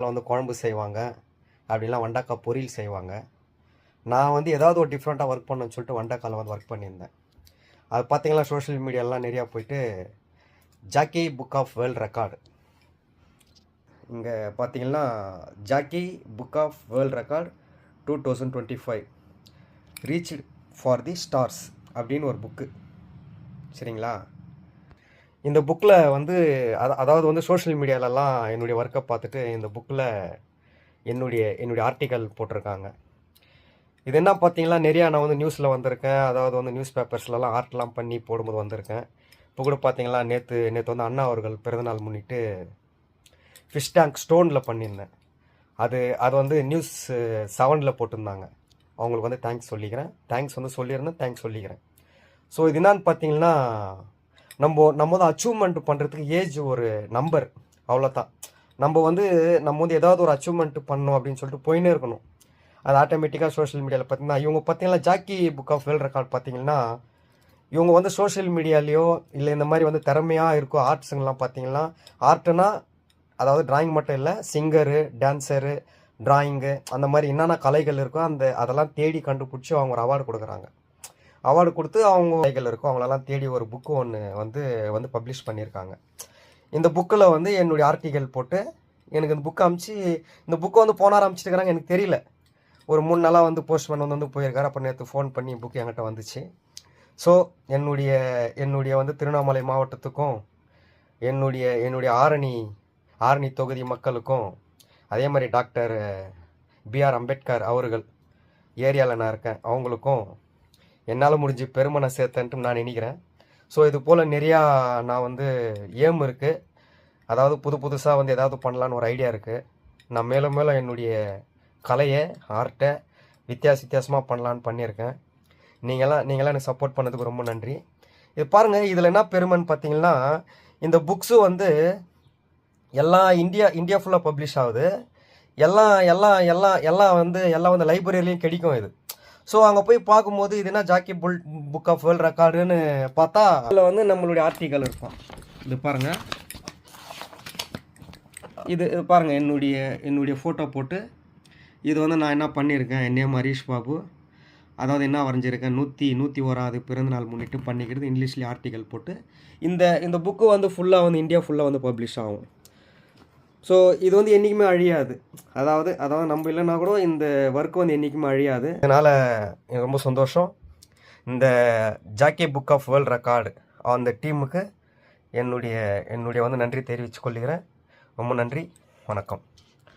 வந்து குழம்பு செய்வாங்க, அப்படிலாம் வெண்டைக்காய் பொரியல் செய்வாங்க. நான் வந்து ஏதாவது ஒரு டிஃப்ரெண்ட்டாக ஒர்க் பண்ணணும்னு சொல்லிட்டு வெண்டைக்காயில் வந்து ஒர்க் பண்ணியிருந்தேன். அது பார்த்தீங்கன்னா சோஷியல் மீடியாலாம் நிறையா போயிட்டு Jackie book of world record, இங்கே பார்த்தீங்கன்னா Jackie book of world record 2025 reached for the stars அப்படின்னு ஒரு புக்கு. சரிங்களா? இந்த புக்கில் வந்து அதாவது வந்து சோஷியல் மீடியாலலாம் என்னுடைய ஒர்க்கை பார்த்துட்டு இந்த புக்கில் என்னுடைய ஆர்டிக்கல் போட்டிருக்காங்க. இது என்ன பார்த்தீங்கன்னா நிறையா நான் வந்து நியூஸில் வந்திருக்கேன். அதாவது வந்து நியூஸ் பேப்பர்ஸ்லலாம் ஆர்ட்லாம் பண்ணி போடும்போது வந்திருக்கேன். இப்போ கூட பார்த்தீங்களா நேற்று வந்து அண்ணா அவர்கள் பிறந்தநாள் முன்னிட்டு ஃபிஷ் டேங்க் ஸ்டோனில் பண்ணியிருந்தேன். அது வந்து நியூஸ் 7ல் போட்டிருந்தாங்க. அவங்களுக்கு வந்து தேங்க்ஸ் சொல்லிக்கிறேன். தேங்க்ஸ் சொல்லிக்கிறேன். ஸோ இது என்னான்னு பார்த்தீங்கன்னா நம்ம வந்து அச்சீவ்மெண்ட் பண்ணுறதுக்கு ஏஜ் ஒரு நம்பர், அவ்வளோதான். நம்ம வந்து ஏதாவது ஒரு அச்சீவ்மெண்ட் பண்ணணும் அப்படின்னு சொல்லிட்டு போயின்னே இருக்கணும். அது ஆட்டோமேட்டிக்காக சோஷியல் மீடியாவில் பார்த்தீங்கன்னா இவங்க பார்த்தீங்கன்னா Jackie book of world record பார்த்தீங்கன்னா இவங்க வந்து சோஷியல் மீடியாலேயோ இல்லை இந்த மாதிரி வந்து திறமையாக இருக்கும் ஆர்ட்ஸுங்கெலாம் பார்த்தீங்கன்னா ஆர்ட்டுனா அதாவது டிராயிங் மட்டும் இல்லை, சிங்கரு, டான்ஸரு, டிராயிங்கு, அந்த மாதிரி என்னென்ன கலைகள் இருக்கோ அதெல்லாம் தேடி கண்டுபிடிச்சி அவங்க ஒரு அவார்டு கொடுக்குறாங்க. அவார்டு கொடுத்து அவங்க கலைகள் இருக்கோ அவங்களெல்லாம் தேடி ஒரு புக்கு ஒன்று வந்து பப்ளிஷ் பண்ணியிருக்காங்க. இந்த புக்கில் வந்து என்னுடைய ஆர்டிக்கல் போட்டு எனக்கு இந்த புக்கை அனுப்பிச்சு, இந்த புக்கை வந்து போனார் அமைச்சிருக்கிறாங்க, எனக்கு தெரியல. ஒரு 3 நாளாக வந்து போஸ்ட்மேன் வந்து போயிருக்காரு. அப்போ நேற்று ஃபோன் பண்ணி புக் என்கிட்ட வந்துச்சு. ஸோ என்னுடைய வந்து திருவண்ணாமலை மாவட்டத்துக்கும் என்னுடைய ஆரணி தொகுதி மக்களுக்கும் அதே மாதிரி டாக்டர் பிஆர் அம்பேத்கர் அவர்கள் ஏரியாவில் நான் இருக்கேன், அவங்களுக்கும் என்னால் முடிஞ்சு பெருமை நான் சேர்த்தேன்ட்டு நான் நினைக்கிறேன். ஸோ இது போல் நிறையா நான் வந்து ஏம் இருக்குது. அதாவது புதுசாக வந்து ஏதாவது பண்ணலான்னு ஒரு ஐடியா இருக்குது. நான் மேலும் என்னுடைய கலையை, ஆர்ட்டை வித்தியாசமாக பண்ணலான்னு பண்ணியிருக்கேன். நீங்களாம் எனக்கு சப்போர்ட் பண்ணதுக்கு ரொம்ப நன்றி. இது பாருங்கள், இதில் என்ன பெருமைன்னு பார்த்தீங்கன்னா இந்த புக்ஸு வந்து எல்லாம் இந்தியா ஃபுல்லாக பப்ளிஷ் ஆகுது. எல்லாம் வந்து லைப்ரரிலையும் கிடைக்கும் இது. ஸோ அங்கே போய் பார்க்கும்போது இது என்ன ஜாக்கி புக் ஆஃப் வேர்ல்ட் ரெக்கார்டுன்னு பார்த்தா அதில் வந்து நம்மளுடைய ஆர்டிக்கல் இருக்கும். இது பாருங்கள், இது பாருங்கள், என்னுடைய ஃபோட்டோ போட்டு இது வந்து நான் என்ன பண்ணியிருக்கேன், என் நேம் ஹரீஷ் பாபு. அதாவது என்ன வரைஞ்சிருக்கேன், 101வது பிறந்தநாள் முன்னிட்டு பண்ணிக்கிறது, இங்கிலீஷ்லேயே ஆர்டிக்கல் போட்டு இந்த புக்கு வந்து ஃபுல்லாக வந்து இந்தியா ஃபுல்லாக வந்து பப்ளிஷ் ஆகும். ஸோ இது வந்து என்றைக்குமே அழியாது. அதாவது நம்ம இல்லைன்னா கூட இந்த ஒர்க் வந்து என்றைக்குமே அழியாது. அதனால் எனக்கு ரொம்ப சந்தோஷம். இந்த Jackie book of world record அந்த டீமுக்கு என்னுடைய வந்து நன்றி தெரிவித்து கொள்கிறேன். ரொம்ப நன்றி, வணக்கம்.